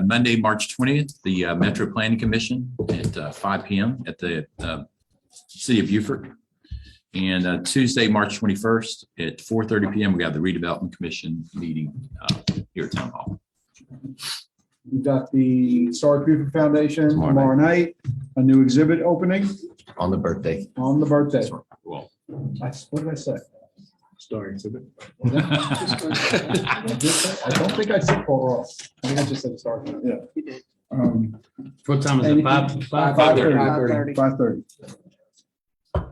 Monday, March 20th, the Metro Planning Commission at 5 PM at the City of Beaufort. And Tuesday, March 21st at 4:30 PM, we have the Redevelopment Commission meeting here at Town Hall. We've got the Historic Beaufort Foundation tomorrow night, a new exhibit opening On the birthday. on the birthday. Well, What did I say? Story exhibit. I don't think I said Paul Ross. I think I just said Historic. Yeah. What time is it? 5:30. 5:30.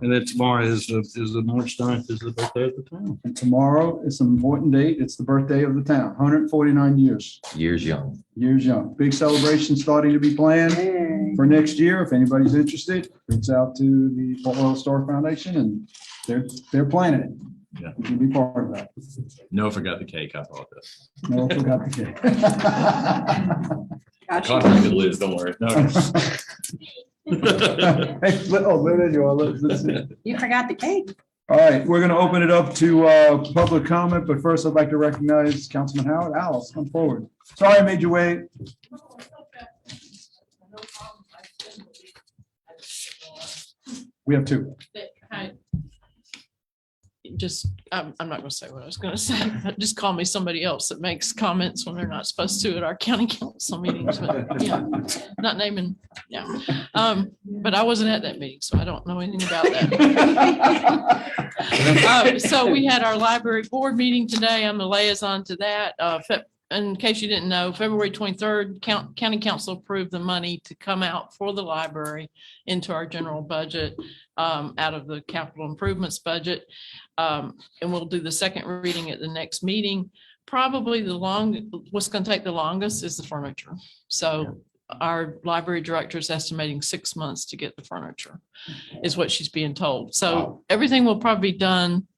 And then tomorrow is the March 9th is the birthday of the town. And tomorrow is an important date. It's the birthday of the town, 149 years. Years young. Years young. Big celebration starting to be planned for next year. If anybody's interested, reach out to the Port Royal Historic Foundation and they're planning it. Yeah. You can be part of that. no, forgot the cake. I apologize. No, I forgot the cake. Contacted Liz, don't worry. No. Hey, there you are. Let's see. You forgot the cake. All right, we're going to open it up to public comment, but first I'd like to recognize Councilman Howard. Alice, come forward. Sorry I made you wait. We have two. Hi. Just, I'm not gonna say what I was gonna say, but just call me somebody else that makes comments when they're not supposed to at our county council meetings, but yeah, not naming, yeah. But I wasn't at that meeting, so I don't know anything about that. So we had our library board meeting today. I'm the liaison to that. In case you didn't know, February 23rd, county council approved the money to come out for the library into our general budget out of the capital improvements budget. And we'll do the second reading at the next meeting. Probably what's going to take the longest is the furniture. So our library director is estimating 6 months to get the furniture is what she's being told. So everything will probably be done.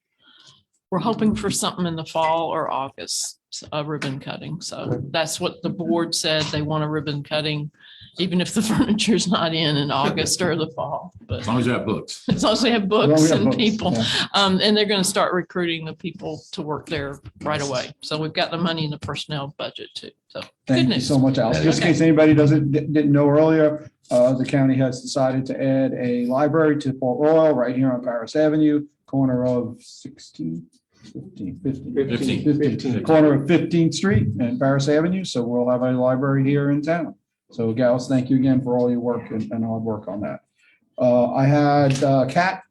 We're hoping for something in the fall or August, a ribbon cutting. So that's what the board said. They want a ribbon cutting, even if the furniture is not in August or the fall. But As long as you have books. as long as we have books and people, yeah. and they're going to start recruiting the people to work there right away. So we've got the money in the personnel budget too. So good Thank you news. so much, Alice. Just in case anybody didn't know earlier, the county has decided to add a library to Port Royal right here on Paris Avenue, corner of 15, corner of 15th Street and Paris Avenue. So we'll have a library here in town. So gals, thank you again for all your work and hard work on that. I had Kat,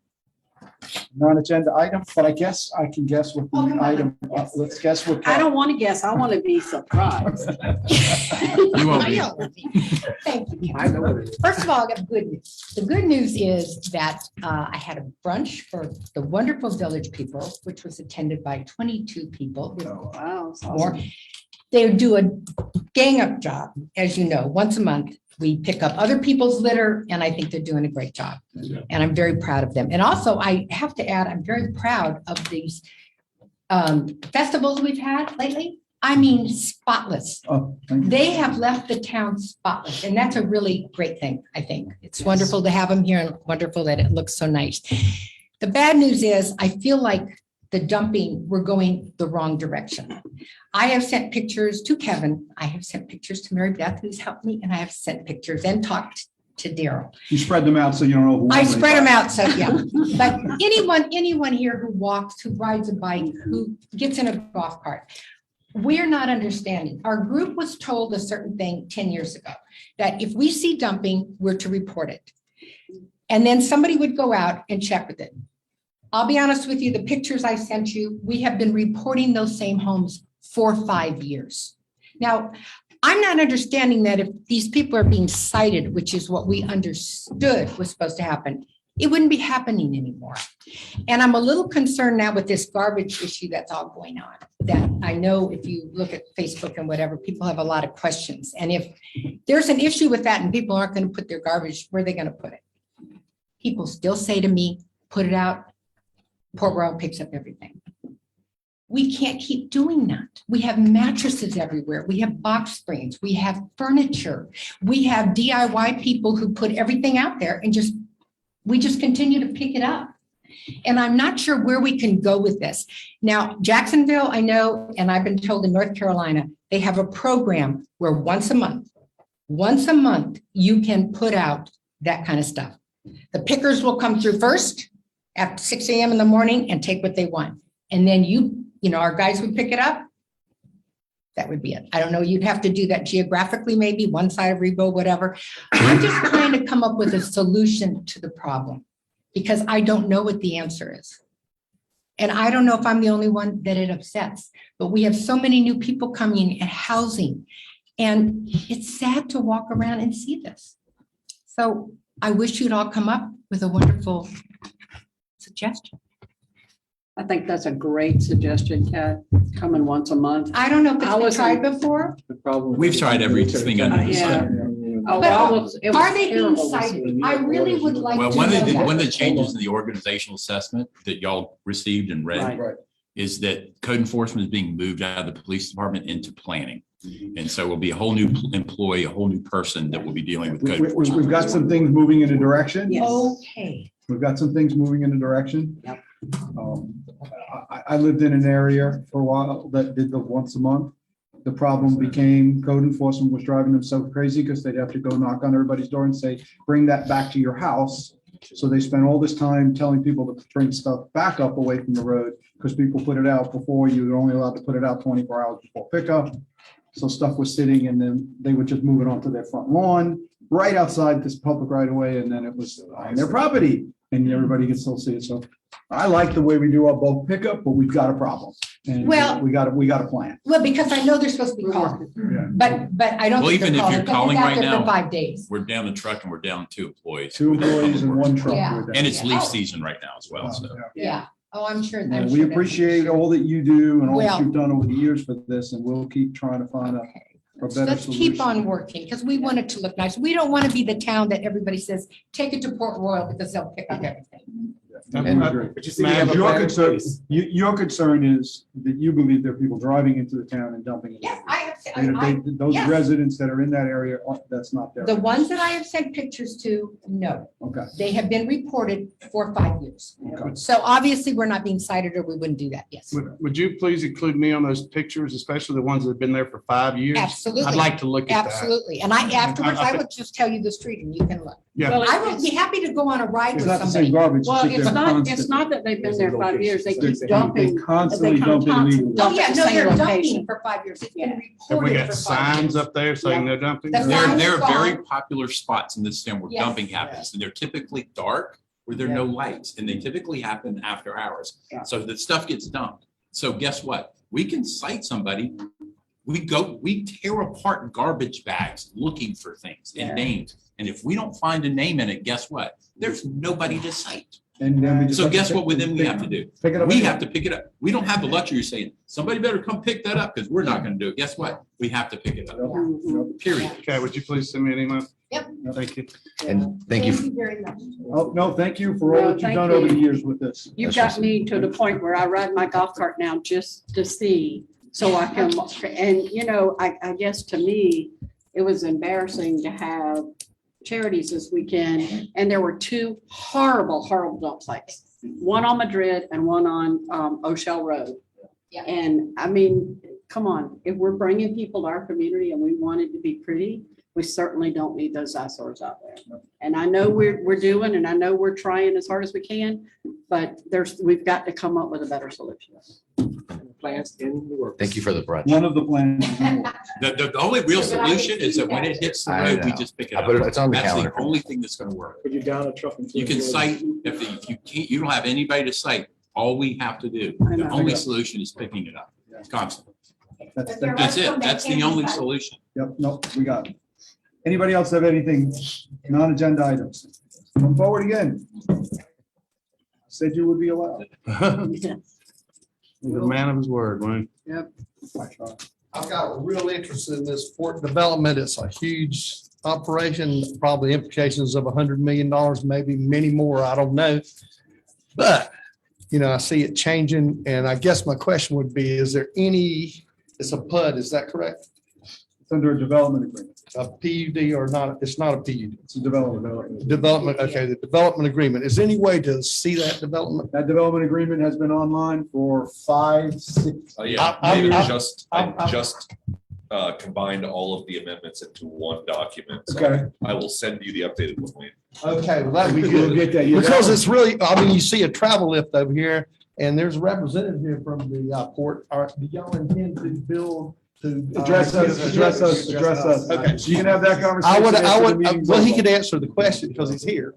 non-agenda item, but I guess I can guess what the item, let's guess what. I don't want to guess. I want to be surprised. You won't be. Thank you. First of all, I got good news. The good news is that I had a brunch for the wonderful village people, which was attended by 22 people. Wow. that's More. awesome. They do a gang up job, as you know, once a month. We pick up other people's litter, and I think they're doing a great job. And I'm very proud of them. And also, I have to add, I'm very proud of these festivals we've had lately. I mean, spotless. Oh, thank you. They have left the town spotless, and that's a really great thing, I think. It's wonderful to have them here and wonderful that it looks so nice. The bad news is I feel like the dumping, we're going the wrong direction. I have sent pictures to Kevin. I have sent pictures to Mary Beth, who's helped me, and I have sent pictures and talked to Daryl. You spread them out so you don't know. who I won. spread them out, so yeah. But anyone here who walks, who rides a bike, who gets in a golf cart, we're not understanding. Our group was told a certain thing 10 years ago, that if we see dumping, we're to report it. And then somebody would go out and check with it. I'll be honest with you, the pictures I sent you, we have been reporting those same homes for 5 years. Now, I'm not understanding that if these people are being cited, which is what we understood was supposed to happen, it wouldn't be happening anymore. And I'm a little concerned now with this garbage issue that's all going on, that I know if you look at Facebook and whatever, people have a lot of questions. And if there's an issue with that and people aren't going to put their garbage, where are they going to put it? People still say to me, put it out. Port Royal picks up everything. We can't keep doing that. We have mattresses everywhere. We have box springs. We have furniture. We have DIY people who put everything out there and we just continue to pick it up. And I'm not sure where we can go with this. Now, Jacksonville, I know, and I've been told in North Carolina, they have a program where once a month, you can put out that kind of stuff. The pickers will come through first at 6 a.m. in the morning and take what they want. And then our guys would pick it up. That would be it. I don't know, you'd have to do that geographically, maybe one side of Rebo, whatever. I'm just trying to come up with a solution to the problem because I don't know what the answer is. And I don't know if I'm the only one that it upsets, but we have so many new people coming and housing. And it's sad to walk around and see this. So I wish you'd all come up with a wonderful suggestion. I think that's a great suggestion, Kat, coming once a month. I don't know if I it's been was- tried before. We've tried everything under the Yeah. sun. Oh, But I was- it was are they being terrible to cited? see. I really would like to Well, know one of the that. changes in the organizational assessment that y'all received and read Right. is that code enforcement is being moved out of the police department into planning. And so will be a whole new employee, a whole new person that will be dealing with code enforcement. We've got some things moving in a direction. Yes. Okay. We've got some things moving in a direction. Yep. I lived in an area for a while that did the once a month. The problem became code enforcement was driving them so crazy because they'd have to go knock on everybody's door and say, bring that back to your house. So they spent all this time telling people to bring stuff back up away from the road because people put it out before you were only allowed to put it out 24 hours before pickup. So stuff was sitting and then they would just move it onto their front lawn, right outside this public right away, and then it was on their property and everybody could still see it. So I like the way we do our bulk pickup, but we've got a problem. And Well- we got a plan. Well, because I know they're supposed to be calling, but I don't Well, think they're even if calling. you're because calling it's out right there for now, 5 days. We're down the truck and we're down 2 employees. 2 employees and 1 truck. Yeah. we're down. And it's leaf Oh. season right now as well, so. Yeah. Oh, I'm sure. I'm And sure we that's- appreciate all that you do and all that Well- you've done over the years for this, and we'll keep trying to find a better Let's keep solution. on working because we want it to look nice. We don't want to be the town that everybody says, take it to Port Royal because they'll pick up everything. And But you see, we Matt, have a your plan in concern, place. your concern is that you believe there are people driving into the town and dumping it. Yes, I have, And if they- those yes. residents that are in that area, that's not their. the ones that I have sent pictures to, no, Okay. they have been reported for 5 years. Okay. So obviously, we're not being cited or we wouldn't do that. Yes, Would you please include me on those pictures, especially the ones that have been there for 5 years? absolutely. I'd like to look at that. Absolutely. And afterwards, I would just tell you the street and you can look. Yeah. Well, I would be happy to go on a ride It's with not the same somebody. garbage. Well, just it's they're not constant- that they've been there 5 years. They keep They dumping. constantly They come dumping constantly illegally. Oh, dump yeah, at the no, same they're dumping location. for 5 years. It's been Have we reported got for 5 signs years. up there saying they're dumping? The There, sign there is are very gone. popular spots in this town where Yes. dumping happens, and they're typically dark where there are no lights, and they typically happen after hours. Yeah. So the stuff gets dumped. So guess what? We can cite somebody. We tear apart garbage bags looking for things Yeah. and names. And if we don't find a name in it, guess what? There's nobody to cite. And then we just So have to guess pick- what then we have to do? Pick it up. We anyway. have to pick it up. We don't have the luxury of saying, somebody better come pick that up because we're not going to do it. Guess what? We have to pick it up, Mhm. period. Okay, would you please send me an email? Yep. Thank you. And thank you. very much. Oh, no, thank you for all No, that you've thank done you. over the years with this. You've That's got me to the point where I ride my golf cart now just to see, so I can, and I guess to me, it was embarrassing to have charities this weekend, and there were 2 horrible dump sites. One on Madrid and one on O'Shell Road. Yeah. And I mean, come on, if we're bringing people to our community and we want it to be pretty, we certainly don't need those eyesores out there. And I know we're doing, and I know we're trying as hard as we can, but we've got to come up with a better solution. Plans in the works. Thank you for the brunch. One of the plans. is in work. The only real solution is that when it hits the I road, we know. just pick it I up. put it- it's on the That's the calendar. only thing that's going to work. Put you down a truck. and- You can cite, if you can't, you don't have anybody to cite, all we have to do, I the know. only solution is picking it up constantly. That's- That's it. That's the only solution. Yep, no, we got it. Anybody else have anything, non-agenda items? Come forward again. Said you would be allowed. He's a man of his word, Wayne. I've got a real interest in this port development. It's a huge operation, probably implications of $100 million, maybe many more. I don't know. But, I see it changing, and I guess my question would be, is there any, it's a PUD, is that correct? It's under a development agreement. a PUD or not? It's not a PUD. It's a development. Development, okay, the development agreement. Is there any way to see that development? That development agreement has been online for 5, 6. Yeah, I- David, I- just, I- I just combined all of the amendments into one document. So Okay. I will send you the updated one. Wayne. Okay, well, that'd be We'll good. get that. Yeah, Because that- it's really, I mean, you see a travel lift over here and there's a representative here from the port. Do y'all intend to build to? Address us. Okay. So you can have that conversation. I would, after the meeting's well, he over. could answer the question because he's here.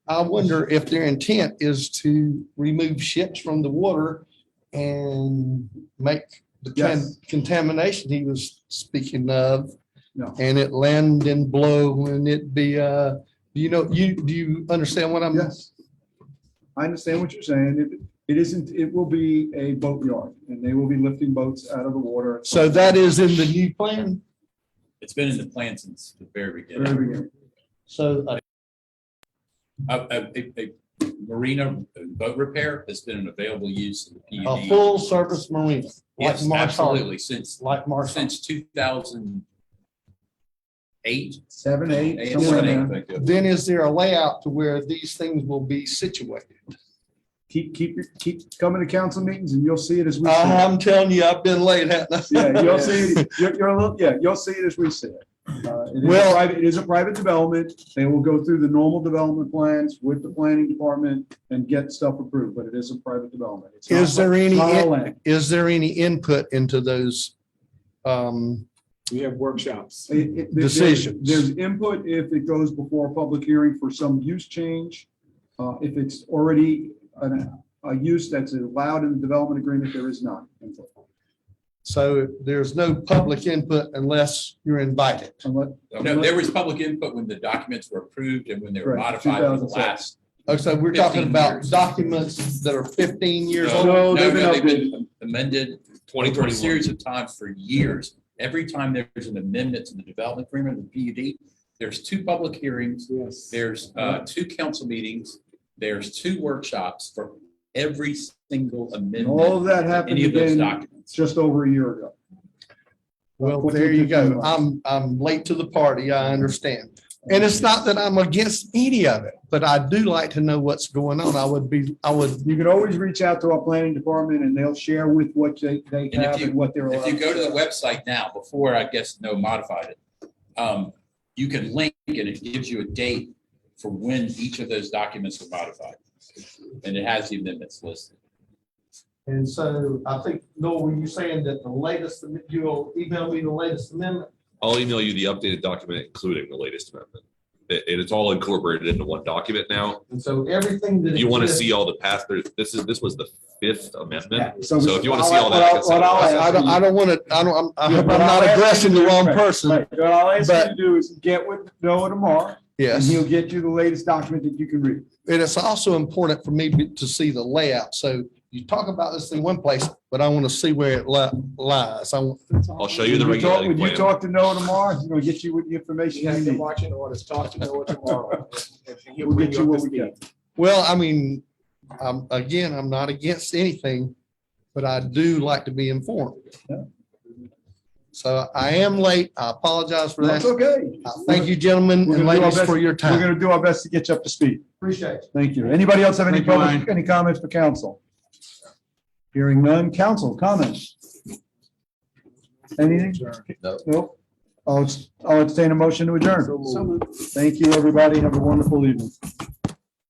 I wonder if their intent is to remove ships from the water and make the Yes. contamination he was speaking of. No. And it land and blow and it be, do you understand what I'm? Yes. I understand what you're saying. It isn't, it will be a boat yard and they will be lifting boats out of the water. So that is in the new plan? It's been in the plan since the very Very beginning. beginning. So, A marina boat repair has been an available use in the a PUD. full service marina. like Yes, Marsh Harbor, absolutely, Like Marsh. Harbor. since 2008. 7, 8. Eight, somewhere seven, in eight, there. I think. Then is there a layout to where these things will be situated? Keep coming to council meetings and you'll see it as we see it. I'm telling you, I've been late, haven't I? Yeah, you'll see, it. You're a little, yeah, you'll see it as we see it. It is a private development. They will go through the normal development plans with the planning department and get stuff approved, but it is a private development. It's not- Is there it's any, not our land. is there any input into those? We have workshops. Decisions. There's input if it goes before a public hearing for some use change. If it's already a use that's allowed in the development agreement, there is none. input. So there's no public input unless you're invited. Unless- No, there was public input when the documents were approved and when they were Right, modified for the 2006. last. Oh, so we're talking 15 about years. documents that are 15 years old? No, No, they've been they've been amended over a 2021. series of times for years. Every time there's an amendment to the development agreement, the PUD, there's 2 public hearings, Yes. there's 2 council meetings, there's 2 workshops for every single amendment. All of that to happened Any of those again documents. just over a year ago. Well, there you go. I'm late to the party. I understand. And it's not that I'm against any of it, but I do like to know what's going on. I would. You can always reach out to our planning department and they'll share with what they And have if you, and what they're. if you allowed go to the do. website now, before I guess no modified it, you can link and it gives you a date for when each of those documents were modified. And it has the amendments listed. And so I think, Noel, were you saying that the latest, you'll email me the latest amendment? I'll email you the updated document, including the latest amendment. It's all incorporated into one document now. And so everything that. If you want to exists- see all the past, this was the 5th amendment. Yeah, So if you want to see all that. I can send it I'll out. ask I don't want to, I hope I'm What I'll not ask addressing you the to do- wrong right, person. right. What I'll ask you but- to do is get with Noah tomorrow and Yes. he'll get you the latest document that you can read. And it's also important for me to see the layout. So you talk about this in one place, but I want to see where it lies. I'll show you the When regulating you plan. talk to Noah tomorrow, he's gonna get you with the information You you have to need. watch it or to talk to Noah tomorrow. And he'll We'll bring get you you up what to we speed. got. Well, I mean, again, I'm not against anything, but I do like to be informed. Yeah. So I am late. I apologize for That's that. okay. Thank you, gentlemen We're and gonna do our ladies, best- for your We're time. gonna do our best to get you up to speed. Appreciate it. Thank you. Anybody else have any Thank you, public, Ryan. any comments for council? Hearing none. Council comments? Anything? No. Nope. I'll entertain a motion to adjourn. Thank you, everybody. Have a wonderful evening.